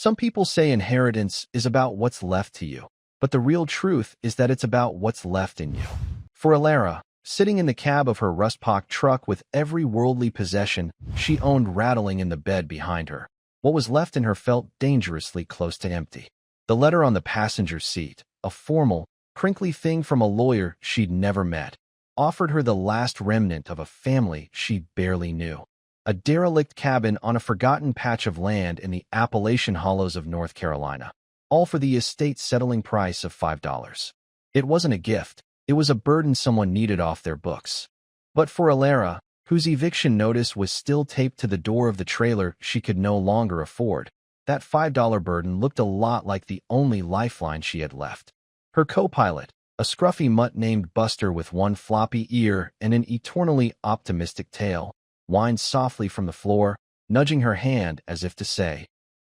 Some people say inheritance is about what's left to you, but the real truth is that it's about what's left in you. For Elara, sitting in the cab of her rust-pocked truck with every worldly possession she owned rattling in the bed behind her, what was left in her felt dangerously close to empty. The letter on the passenger seat, a formal, crinkly thing from a lawyer she'd never met, offered her the last remnant of a family she barely knew. A derelict cabin on a forgotten patch of land in the Appalachian hollows of North Carolina, all for the estate's settling price of $5. It wasn't a gift, it was a burden someone needed off their books. But for Elara, whose eviction notice was still taped to the door of the trailer she could no longer afford, that $5 burden looked a lot like the only lifeline she had left. Her co-pilot, a scruffy mutt named Buster with one floppy ear and an eternally optimistic tail, whined softly from the floor, nudging her hand as if to say,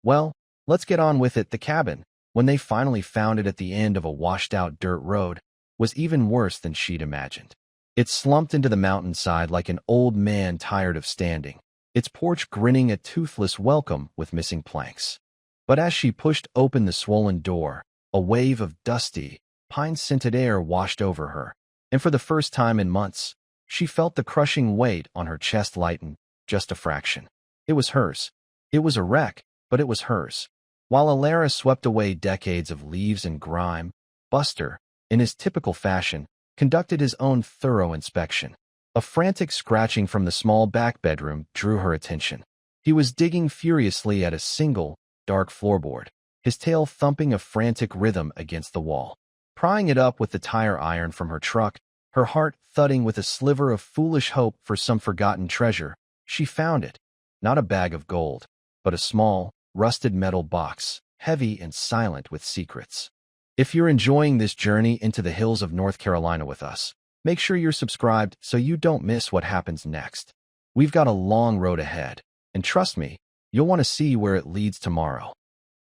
"Well, let's get on with it." The cabin, when they finally found it at the end of a washed-out dirt road, was even worse than she'd imagined. It slumped into the mountainside like an old man tired of standing, its porch grinning a toothless welcome with missing planks. But as she pushed open the swollen door, a wave of dusty, pine-scented air washed over her, and for the first time in months, she felt the crushing weight on her chest lighten just a fraction. It was hers. It was a wreck, but it was hers. While Elara swept away decades of leaves and grime, Buster, in his typical fashion, conducted his own thorough inspection. A frantic scratching from the small back bedroom drew her attention. He was digging furiously at a single, dark floorboard, his tail thumping a frantic rhythm against the wall. Prying it up with the tire iron from her truck, her heart thudding with a sliver of foolish hope for some forgotten treasure, she found it. Not a bag of gold, but a small, rusted metal box, heavy and silent with secrets. If you're enjoying this journey into the hills of North Carolina with us, make sure you're subscribed so you don't miss what happens next. We've got a long road ahead, and trust me, you'll want to see where it leads tomorrow.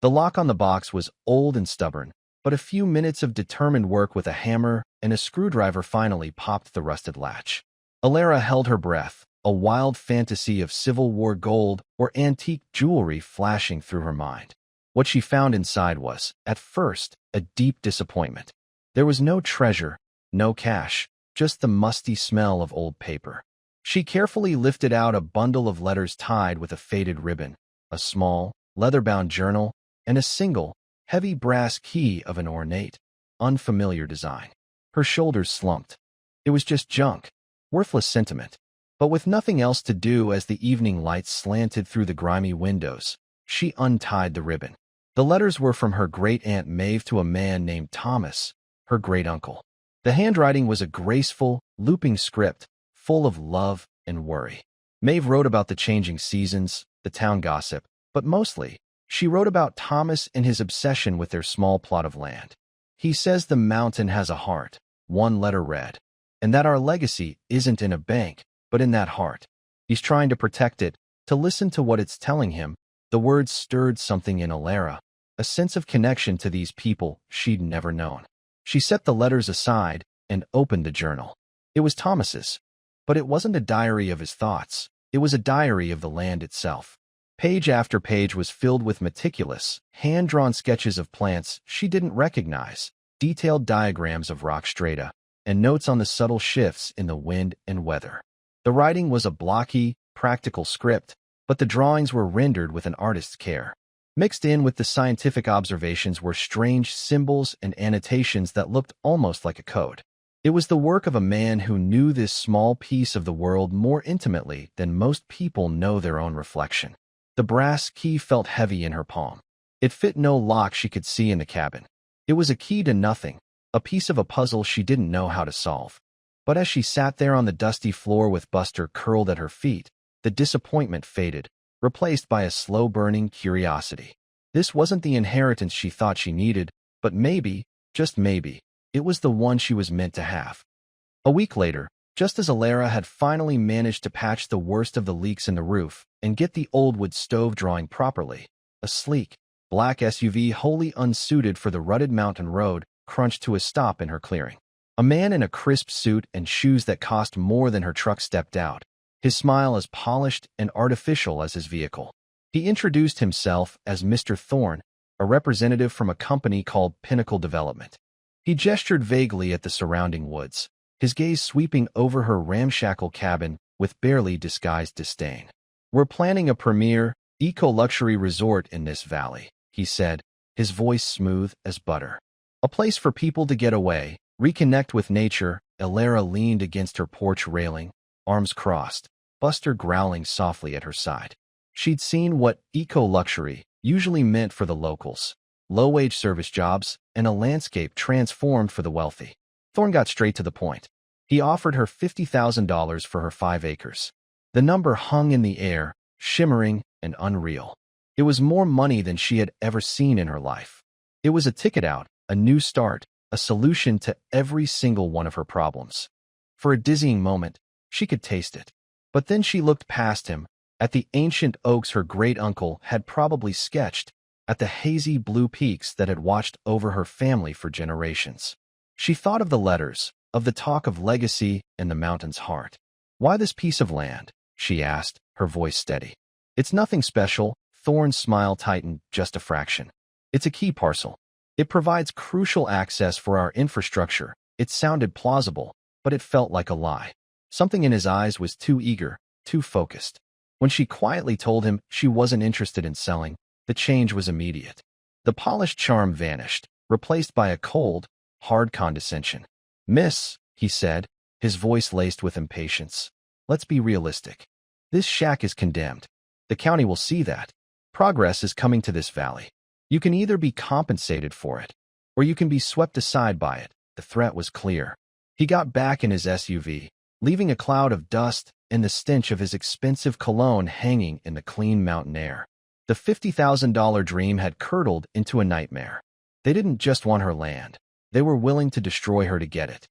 The lock on the box was old and stubborn, but a few minutes of determined work with a hammer and a screwdriver finally popped the rusted latch. Elara held her breath, a wild fantasy of Civil War gold or antique jewelry flashing through her mind. What she found inside was, at first, a deep disappointment. There was no treasure, no cash, just the musty smell of old paper. She carefully lifted out a bundle of letters tied with a faded ribbon, a small, leather-bound journal, and a single, heavy brass key of an ornate, unfamiliar design. Her shoulders slumped. It was just junk, worthless sentiment. But with nothing else to do as the evening lights slanted through the grimy windows, she untied the ribbon. The letters were from her great-aunt Maeve to a man named Thomas, her great-uncle. The handwriting was a graceful, looping script, full of love and worry. Maeve wrote about the changing seasons, the town gossip, but mostly, she wrote about Thomas and his obsession with their small plot of land. "He says the mountain has a heart," one letter read, "and that our legacy isn't in a bank, but in that heart. He's trying to protect it, to listen to what it's telling him." The words stirred something in Elara, a sense of connection to these people she'd never known. She set the letters aside and opened the journal. It was Thomas's, but it wasn't a diary of his thoughts. It was a diary of the land itself. Page after page was filled with meticulous, hand-drawn sketches of plants she didn't recognize, detailed diagrams of rock strata, and notes on the subtle shifts in the wind and weather. The writing was a blocky, practical script, but the drawings were rendered with an artist's care. Mixed in with the scientific observations were strange symbols and annotations that looked almost like a code. It was the work of a man who knew this small piece of the world more intimately than most people know their own reflection. The brass key felt heavy in her palm. It fit no lock she could see in the cabin. It was a key to nothing, a piece of a puzzle she didn't know how to solve. But as she sat there on the dusty floor with Buster curled at her feet, the disappointment faded, replaced by a slow-burning curiosity. This wasn't the inheritance she thought she needed, but maybe, just maybe, it was the one she was meant to have. A week later, just as Elara had finally managed to patch the worst of the leaks in the roof and get the old wood stove drawing properly, a sleek, black SUV wholly unsuited for the rutted mountain road crunched to a stop in her clearing. A man in a crisp suit and shoes that cost more than her truck stepped out, his smile as polished and artificial as his vehicle. He introduced himself as Mr. Thorne, a representative from a company called Pinnacle Development. He gestured vaguely at the surrounding woods, his gaze sweeping over her ramshackle cabin with barely disguised disdain. "We're planning a premier, eco-luxury resort in this valley," he said, his voice smooth as butter. "A place for people to get away, reconnect with nature." Elara leaned against her porch railing, arms crossed, Buster growling softly at her side. She'd seen what eco-luxury usually meant for the locals: low-wage service jobs and a landscape transformed for the wealthy. Thorne got straight to the point. He offered her $50,000 for her 5 acres. The number hung in the air, shimmering and unreal. It was more money than she had ever seen in her life. It was a ticket out, a new start, a solution to every single one of her problems. For a dizzying moment, she could taste it. But then she looked past him, at the ancient oaks her great-uncle had probably sketched, at the hazy blue peaks that had watched over her family for generations. She thought of the letters, of the talk of legacy and the mountain's heart. "Why this piece of land?" she asked, her voice steady. "It's nothing special." Thorne's smile tightened just a fraction. "It's a key parcel. It provides crucial access for our infrastructure." It sounded plausible, but it felt like a lie. Something in his eyes was too eager, too focused. When she quietly told him she wasn't interested in selling, the change was immediate. The polished charm vanished, replaced by a cold, hard condescension. "Miss," he said, his voice laced with impatience, "let's be realistic. This shack is condemned. The county will see that. Progress is coming to this valley. You can either be compensated for it, or you can be swept aside by it." The threat was clear. He got back in his SUV, leaving a cloud of dust and the stench of his expensive cologne hanging in the clean mountain air. The $50,000 dream had curdled into a nightmare. They didn't just want her land. They were willing to destroy her to get it.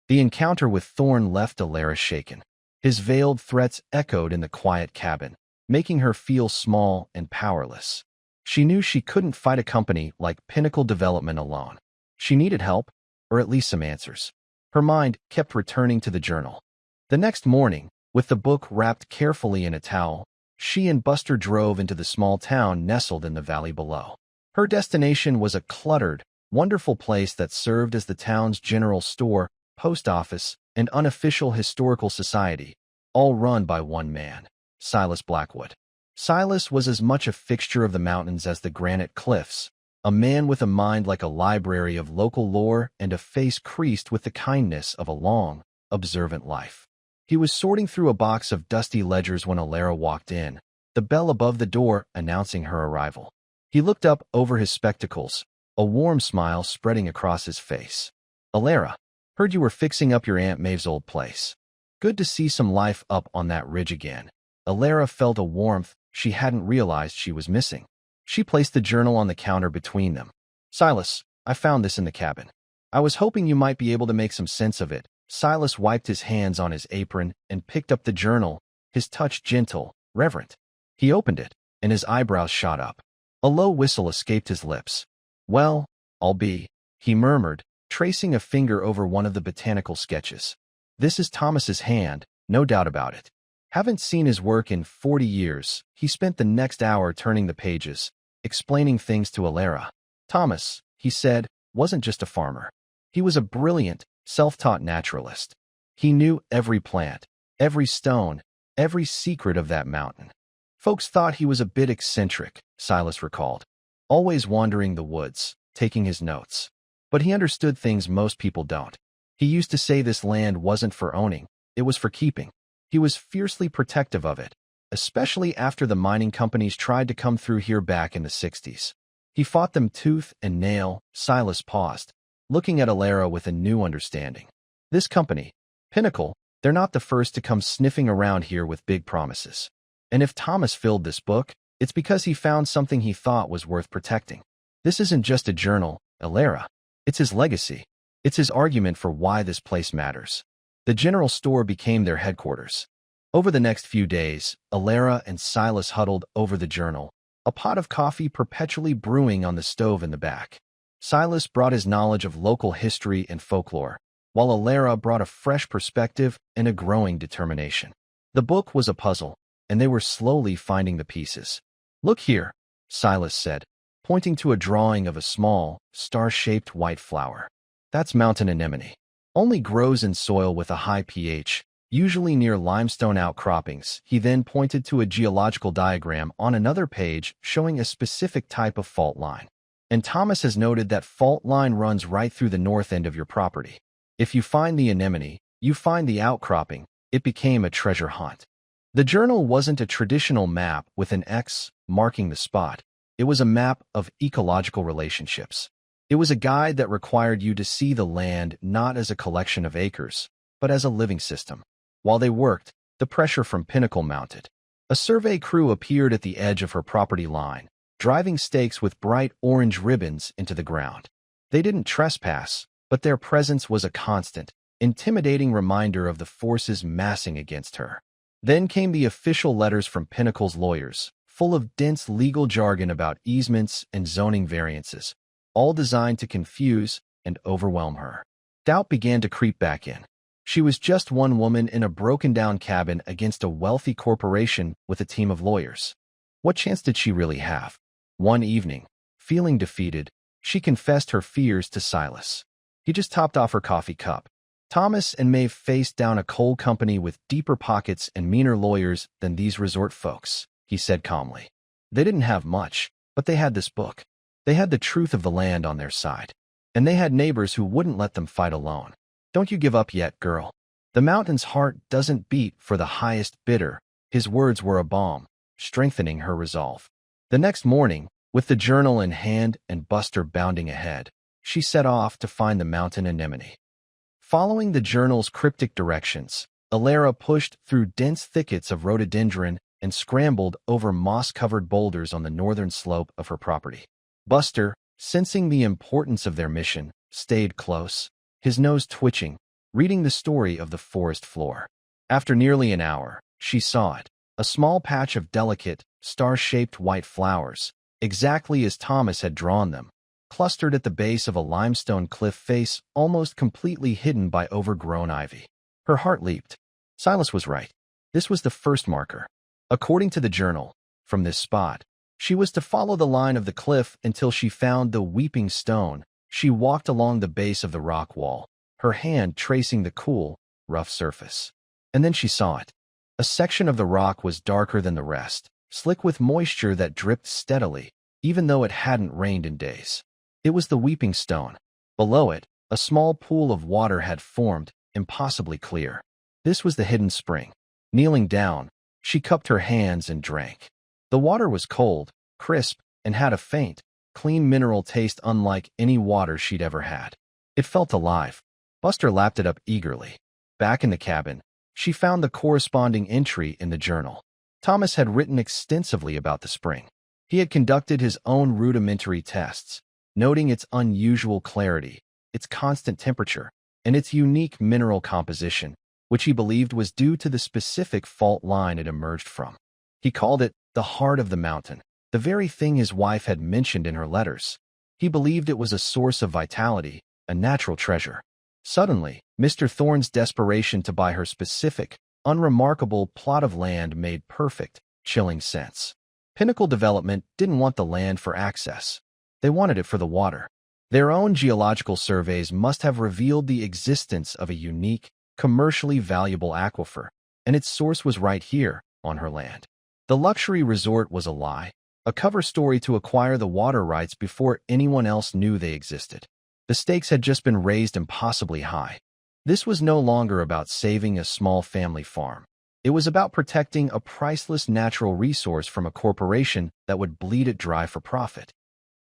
The encounter with Thorne left Elara shaken. His veiled threats echoed in the quiet cabin, making her feel small and powerless. She knew she couldn't fight a company like Pinnacle Development alone. She needed help, or at least some answers. Her mind kept returning to the journal. The next morning, with the book wrapped carefully in a towel, she and Buster drove into the small town nestled in the valley below. Her destination was a cluttered, wonderful place that served as the town's general store, post office, and unofficial historical society, all run by one man, Silas Blackwood. Silas was as much a fixture of the mountains as the granite cliffs, a man with a mind like a library of local lore and a face creased with the kindness of a long, observant life. He was sorting through a box of dusty ledgers when Elara walked in, the bell above the door announcing her arrival. He looked up over his spectacles, a warm smile spreading across his face. "Elara, heard you were fixing up your Aunt Maeve's old place. Good to see some life up on that ridge again." Elara felt a warmth she hadn't realized she was missing. She placed the journal on the counter between them. "Silas, I found this in the cabin. I was hoping you might be able to make some sense of it." Silas wiped his hands on his apron and picked up the journal, his touch gentle, reverent. He opened it, and his eyebrows shot up. A low whistle escaped his lips. "Well, I'll be," he murmured, tracing a finger over one of the botanical sketches. "This is Thomas's hand, no doubt about it. Haven't seen his work in 40 years. He spent the next hour turning the pages, explaining things to Elara. "Thomas," he said, "wasn't just a farmer. He was a brilliant, self-taught naturalist. He knew every plant, every stone, every secret of that mountain. Folks thought he was a bit eccentric," Silas recalled, "always wandering the woods, taking his notes. But he understood things most people don't. He used to say this land wasn't for owning, it was for keeping. He was fiercely protective of it, especially after the mining companies tried to come through here back in the 60s. He fought them tooth and nail." Silas paused, looking at Elara with a new understanding. "This company, Pinnacle, they're not the first to come sniffing around here with big promises. And if Thomas filled this book, it's because he found something he thought was worth protecting. This isn't just a journal, Elara. It's his legacy. It's his argument for why this place matters." The general store became their headquarters. Over the next few days, Elara and Silas huddled over the journal, a pot of coffee perpetually brewing on the stove in the back. Silas brought his knowledge of local history and folklore, while Elara brought a fresh perspective and a growing determination. The book was a puzzle, and they were slowly finding the pieces. "Look here," Silas said, pointing to a drawing of a small, star-shaped white flower. "That's mountain anemone. Only grows in soil with a high pH, usually near limestone outcroppings." He then pointed to a geological diagram on another page showing a specific type of fault line. "And Thomas has noted that fault line runs right through the north end of your property. If you find the anemone, you find the outcropping." It became a treasure hunt. The journal wasn't a traditional map with an X marking the spot. It was a map of ecological relationships. It was a guide that required you to see the land not as a collection of acres, but as a living system. While they worked, the pressure from Pinnacle mounted. A survey crew appeared at the edge of her property line, driving stakes with bright orange ribbons into the ground. They didn't trespass, but their presence was a constant, intimidating reminder of the forces massing against her. Then came the official letters from Pinnacle's lawyers, full of dense legal jargon about easements and zoning variances, all designed to confuse and overwhelm her. Doubt began to creep back in. She was just one woman in a broken-down cabin against a wealthy corporation with a team of lawyers. What chance did she really have? One evening, feeling defeated, she confessed her fears to Silas. He just topped off her coffee cup. Thomas and Maeve faced down a coal company with deeper pockets and meaner lawyers than these resort folks, he said calmly. They didn't have much, but they had this book. They had the truth of the land on their side. And they had neighbors who wouldn't let them fight alone. "Don't you give up yet, girl. The mountain's heart doesn't beat for the highest bidder." His words were a balm, strengthening her resolve. The next morning, with the journal in hand and Buster bounding ahead, she set off to find the mountain anemone. Following the journal's cryptic directions, Elara pushed through dense thickets of rhododendron and scrambled over moss-covered boulders on the northern slope of her property. Buster, sensing the importance of their mission, stayed close, his nose twitching, reading the story of the forest floor. After nearly an hour, she saw it, a small patch of delicate, star-shaped white flowers, exactly as Thomas had drawn them, clustered at the base of a limestone cliff face almost completely hidden by overgrown ivy. Her heart leaped. Silas was right. This was the first marker. According to the journal, from this spot, she was to follow the line of the cliff until she found the weeping stone. She walked along the base of the rock wall, her hand tracing the cool, rough surface. And then she saw it. A section of the rock was darker than the rest, slick with moisture that dripped steadily, even though it hadn't rained in days. It was the weeping stone. Below it, a small pool of water had formed, impossibly clear. This was the hidden spring. Kneeling down, she cupped her hands and drank. The water was cold, crisp, and had a faint, clean mineral taste unlike any water she'd ever had. It felt alive. Buster lapped it up eagerly. Back in the cabin, she found the corresponding entry in the journal. Thomas had written extensively about the spring. He had conducted his own rudimentary tests, noting its unusual clarity, its constant temperature, and its unique mineral composition, which he believed was due to the specific fault line it emerged from. He called it the heart of the mountain, the very thing his wife had mentioned in her letters. He believed it was a source of vitality, a natural treasure. Suddenly, Mr. Thorne's desperation to buy her specific, unremarkable plot of land made perfect, chilling sense. Pinnacle Development didn't want the land for access. They wanted it for the water. Their own geological surveys must have revealed the existence of a unique, commercially valuable aquifer, and its source was right here, on her land. The luxury resort was a lie, a cover story to acquire the water rights before anyone else knew they existed. The stakes had just been raised impossibly high. This was no longer about saving a small family farm. It was about protecting a priceless natural resource from a corporation that would bleed it dry for profit.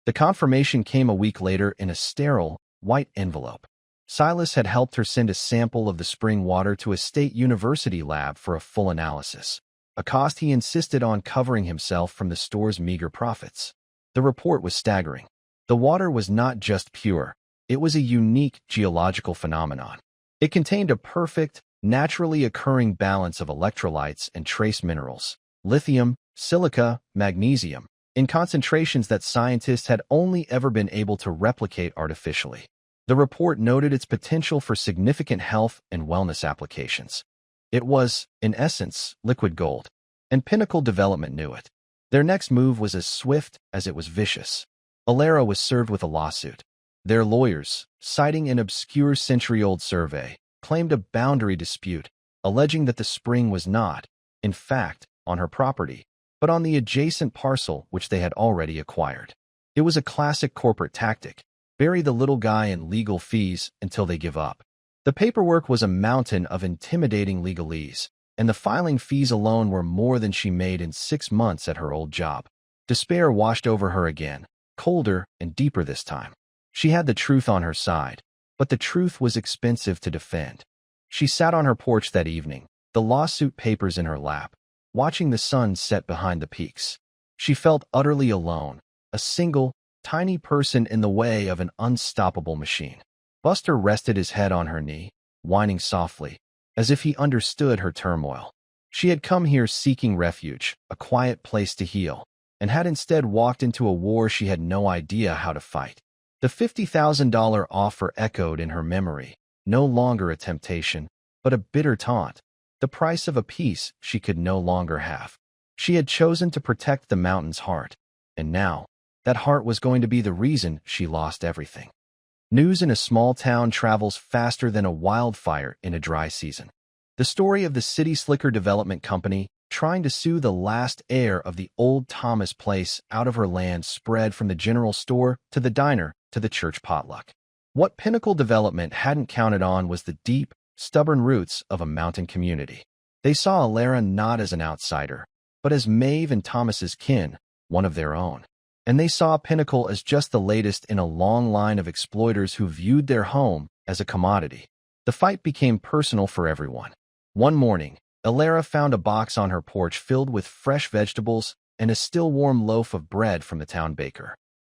The confirmation came a week later in a sterile, white envelope. Silas had helped her send a sample of the spring water to a state university lab for a full analysis, a cost he insisted on covering himself from the store's meager profits. The report was staggering. The water was not just pure, it was a unique geological phenomenon. It contained a perfect, naturally occurring balance of electrolytes and trace minerals, lithium, silica, magnesium, in concentrations that scientists had only ever been able to replicate artificially. The report noted its potential for significant health and wellness applications. It was, in essence, liquid gold, and Pinnacle Development knew it. Their next move was as swift as it was vicious. Elara was served with a lawsuit. Their lawyers, citing an obscure century-old survey, claimed a boundary dispute, alleging that the spring was not, in fact, on her property, but on the adjacent parcel which they had already acquired. It was a classic corporate tactic: bury the little guy in legal fees until they give up. The paperwork was a mountain of intimidating legalese, and the filing fees alone were more than she made in 6 months at her old job. Despair washed over her again, colder and deeper this time. She had the truth on her side, but the truth was expensive to defend. She sat on her porch that evening, the lawsuit papers in her lap, watching the sun set behind the peaks. She felt utterly alone, a single, tiny person in the way of an unstoppable machine. Buster rested his head on her knee, whining softly, as if he understood her turmoil. She had come here seeking refuge, a quiet place to heal, and had instead walked into a war she had no idea how to fight. The $50,000 offer echoed in her memory, no longer a temptation, but a bitter taunt, the price of a peace she could no longer have. She had chosen to protect the mountain's heart, and now, that heart was going to be the reason she lost everything. News in a small town travels faster than a wildfire in a dry season. The story of the City Slicker Development Company trying to sue the last heir of the old Thomas place out of her land spread from the general store to the diner to the church potluck. What Pinnacle Development hadn't counted on was the deep, stubborn roots of a mountain community. They saw Elara not as an outsider, but as Maeve and Thomas's kin, one of their own. And they saw Pinnacle as just the latest in a long line of exploiters who viewed their home as a commodity. The fight became personal for everyone. One morning, Elara found a box on her porch filled with fresh vegetables and a still warm loaf of bread from the town baker.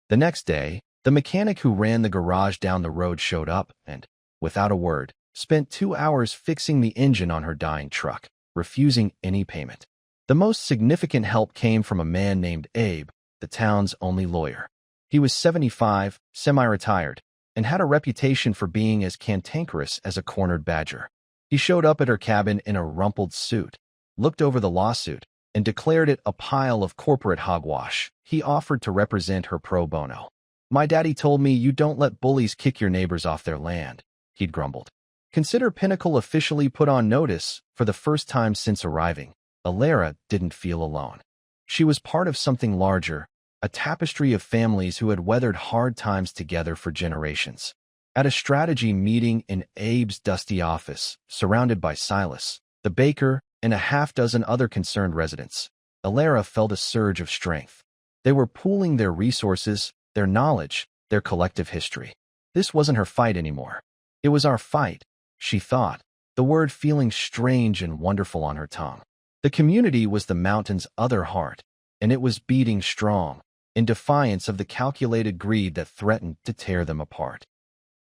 The next day, the mechanic who ran the garage down the road showed up and, without a word, spent 2 hours fixing the engine on her dying truck, refusing any payment. The most significant help came from a man named Abe, the town's only lawyer. He was 75, semi-retired, and had a reputation for being as cantankerous as a cornered badger. He showed up at her cabin in a rumpled suit, looked over the lawsuit, and declared it a pile of corporate hogwash. He offered to represent her pro bono. "My daddy told me you don't let bullies kick your neighbors off their land," he'd grumbled. Consider Pinnacle officially put on notice for the first time since arriving. Elara didn't feel alone. She was part of something larger, a tapestry of families who had weathered hard times together for generations. At a strategy meeting in Abe's dusty office, surrounded by Silas, the baker, and a half-dozen other concerned residents, Elara felt a surge of strength. They were pooling their resources, their knowledge, their collective history. This wasn't her fight anymore. It was our fight, she thought, the word feeling strange and wonderful on her tongue. The community was the mountain's other heart, and it was beating strong, in defiance of the calculated greed that threatened to tear them apart.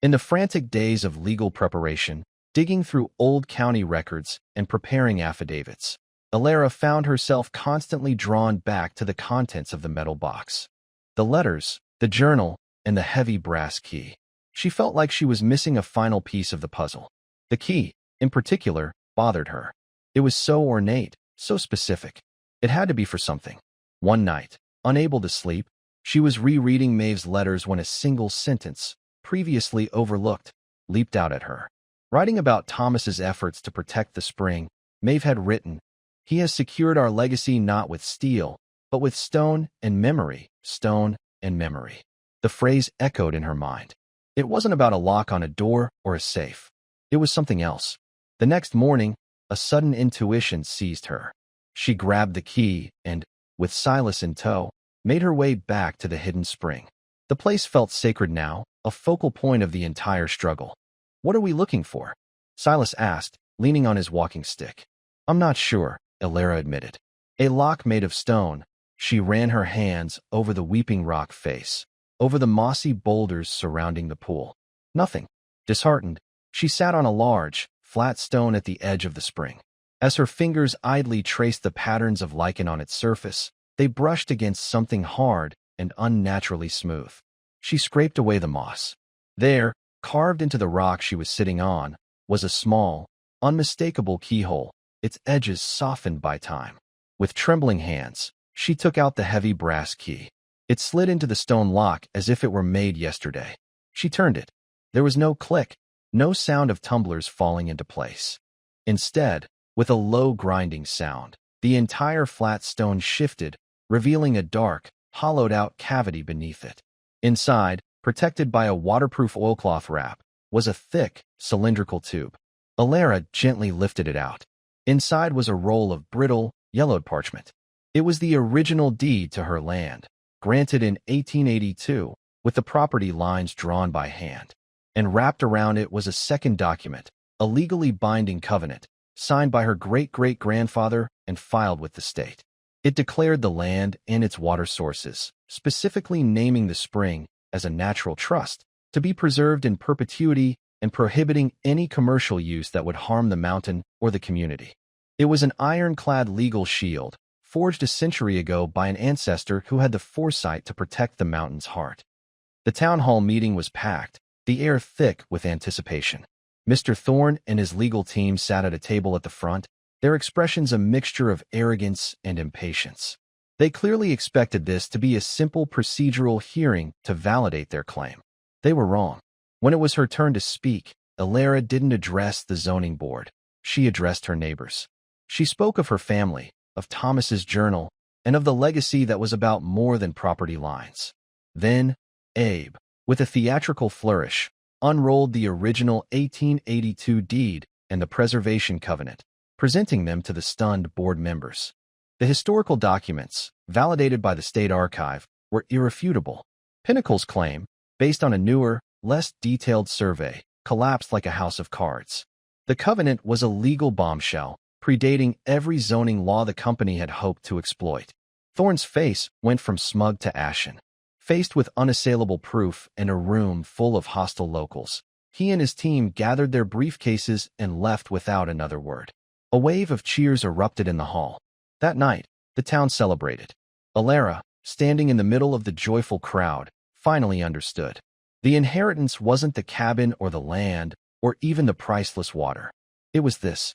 In the frantic days of legal preparation, digging through old county records and preparing affidavits, Elara found herself constantly drawn back to the contents of the metal box. The letters, the journal, and the heavy brass key. She felt like she was missing a final piece of the puzzle. The key, in particular, bothered her. It was so ornate, so specific. It had to be for something. One night, unable to sleep, she was rereading Maeve's letters when a single sentence, previously overlooked, leaped out at her. Writing about Thomas's efforts to protect the spring, Maeve had written, "He has secured our legacy not with steel, but with stone and memory, stone and memory." The phrase echoed in her mind. It wasn't about a lock on a door or a safe. It was something else. The next morning, a sudden intuition seized her. She grabbed the key and, with Silas in tow, made her way back to the hidden spring. The place felt sacred now, a focal point of the entire struggle. "What are we looking for?" Silas asked, leaning on his walking stick. "I'm not sure," Elara admitted. A lock made of stone. She ran her hands over the weeping rock face, over the mossy boulders surrounding the pool. Nothing. Disheartened, she sat on a large, flat stone at the edge of the spring. As her fingers idly traced the patterns of lichen on its surface, they brushed against something hard and unnaturally smooth. She scraped away the moss. There, carved into the rock she was sitting on, was a small, unmistakable keyhole, its edges softened by time. With trembling hands, She took out the heavy brass key. It slid into the stone lock as if it were made yesterday. She turned it. There was no click, no sound of tumblers falling into place. Instead, with a low grinding sound, the entire flat stone shifted, revealing a dark, hollowed-out cavity beneath it. Inside, protected by a waterproof oilcloth wrap, was a thick, cylindrical tube. Elara gently lifted it out. Inside was a roll of brittle, yellowed parchment. It was the original deed to her land, granted in 1882, with the property lines drawn by hand. And wrapped around it was a second document, a legally binding covenant, signed by her great-great-grandfather and filed with the state. It declared the land and its water sources, specifically naming the spring as a natural trust, to be preserved in perpetuity and prohibiting any commercial use that would harm the mountain or the community. It was an ironclad legal shield, forged a century ago by an ancestor who had the foresight to protect the mountain's heart. The town hall meeting was packed, the air thick with anticipation. Mr. Thorne and his legal team sat at a table at the front, their expressions a mixture of arrogance and impatience. They clearly expected this to be a simple procedural hearing to validate their claim. They were wrong. When it was her turn to speak, Elara didn't address the zoning board. She addressed her neighbors. She spoke of her family, of Thomas's journal, and of the legacy that was about more than property lines. Then, Abe, with a theatrical flourish, unrolled the original 1882 deed and the preservation covenant, presenting them to the stunned board members. The historical documents, validated by the State Archive, were irrefutable. Pinnacle's claim, based on a newer, less detailed survey, collapsed like a house of cards. The covenant was a legal bombshell, predating every zoning law the company had hoped to exploit. Thorne's face went from smug to ashen. Faced with unassailable proof and a room full of hostile locals, he and his team gathered their briefcases and left without another word. A wave of cheers erupted in the hall. That night, the town celebrated. Elara, standing in the middle of the joyful crowd, finally understood. The inheritance wasn't the cabin or the land, or even the priceless water. It was this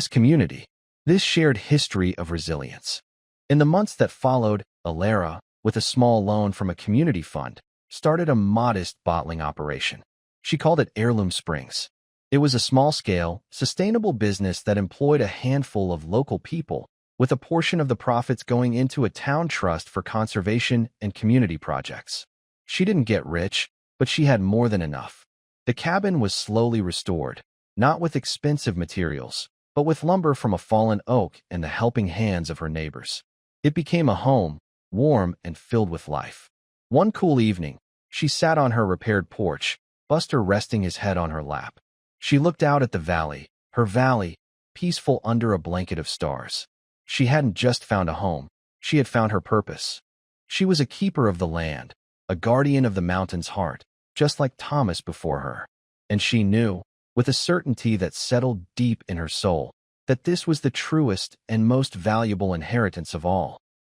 community, this shared history of resilience. In the months that followed, Elara, with a small loan from a community fund, started a modest bottling operation. She called it Heirloom Springs. It was a small-scale, sustainable business that employed a handful of local people, with a portion of the profits going into a town trust for conservation and community projects. She didn't get rich, but she had more than enough. The cabin was slowly restored, not with expensive materials, but with lumber from a fallen oak and the helping hands of her neighbors. It became a home, warm and filled with life. One cool evening, she sat on her repaired porch, Buster resting his head on her lap. She looked out at the valley, her valley, peaceful under a blanket of stars. She hadn't just found a home, she had found her purpose. She was a keeper of the land, a guardian of the mountain's heart, just like Thomas before her. And she knew, with a certainty that settled deep in her soul, that this was the truest and most valuable inheritance of all.